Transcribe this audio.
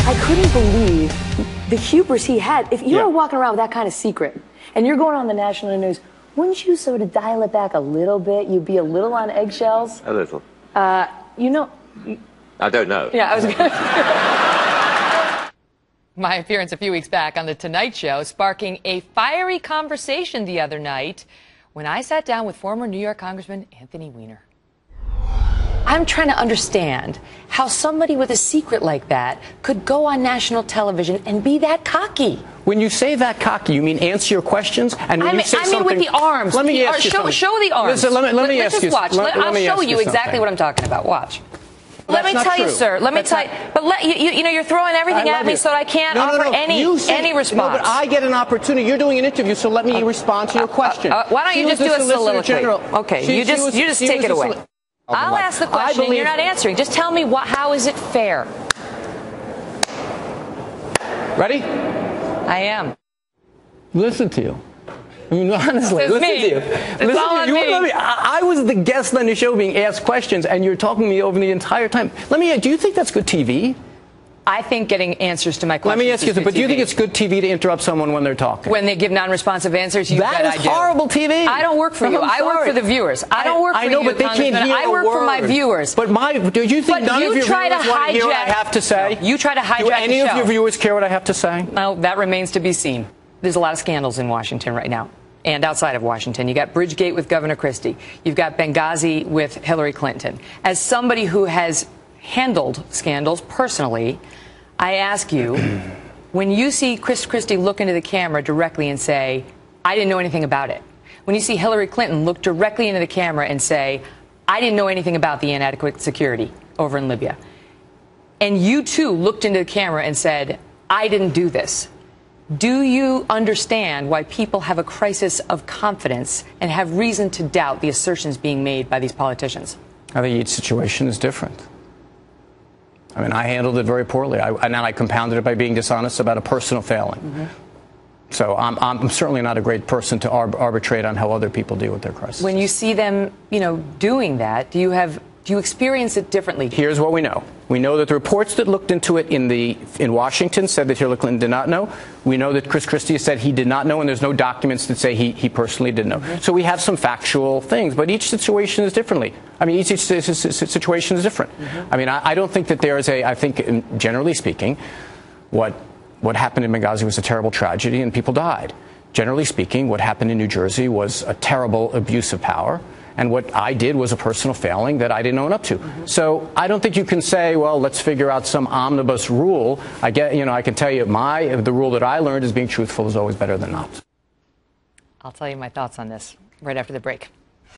I couldn't believe the hubris he had. If you were walking around with that kind of secret and you're going on the national news, wouldn't you sort of dial it back a little bit? You'd be a little on eggshells? A little. You know... I don't know. Yeah, I was going to... My appearance a few weeks back on The Tonight Show sparking a fiery conversation the other night when I sat down with former New York Congressman Anthony Weiner. I'm trying to understand how somebody with a secret like that could go on national television and be that cocky. When you say that cocky, you mean answer your questions? And when you say something, with the arms. Let me ask you something. Show the arms. Listen, let me ask you. Watch. I'll show you exactly what I'm talking about. Watch. Let me tell you, sir. Let me tell you. But you know, you're throwing everything at me, so I can't offer any response. No, but I get an opportunity. You're doing an interview, so let me respond to your question. Why don't you just do a soliloquy? Okay, you just take it away. I'll ask the question and you're not answering. Just tell me how is it fair? Ready? I am. Listen to you. I mean, honestly, listen to you. It's all on me. I was the guest on the show being asked questions, and you're talking to me over the entire time. Do you think that's good TV? I think getting answers to my questions. Let me ask you something. But do you think it's good TV to interrupt someone when they're talking? When they give non-responsive answers, you bet I do. That is horrible TV. I don't work for you. I work for the viewers. I don't work for you, but they can't hear I work for my viewers. But do you think none of your viewers want to hear what I have to say? No, you try to hijack the show. Do any of your viewers care what I have to say? No, that remains to be seen. There's a lot of scandals in Washington right now. And outside of Washington. You got Bridgegate with Governor Christie. You've got Benghazi with Hillary Clinton. As somebody who has handled scandals personally, I ask you, when you see Chris Christie look into the camera directly and say, I didn't know anything about it. When you see Hillary Clinton look directly into the camera and say, I didn't know anything about the inadequate security over in Libya. And you too looked into the camera and said, I didn't do this. Do you understand why people have a crisis of confidence and have reason to doubt the assertions being made by these politicians? I think each situation is different. I mean, I handled it very poorly, and I compounded it by being dishonest about a personal failing. Mm-hmm. So I'm certainly not a great person to arbitrate on how other people deal with their crisis. When you see them, doing that, do you experience it differently? Here's what we know. We know that the reports that looked into it in Washington said that Hillary Clinton did not know. We know that Chris Christie said he did not know, and there's no documents that say he personally didn't know. Mm-hmm. So we have some factual things, but each situation is differently. I mean, each situation is different. Mm-hmm. I mean, I don't think that there is I think, generally speaking, what happened in Benghazi was a terrible tragedy and people died. Generally speaking, what happened in New Jersey was a terrible abuse of power. And what I did was a personal failing that I didn't own up to. Mm-hmm. So I don't think you can say, well, let's figure out some omnibus rule. I can tell you the rule that I learned is being truthful is always better than not. I'll tell you my thoughts on this right after the break.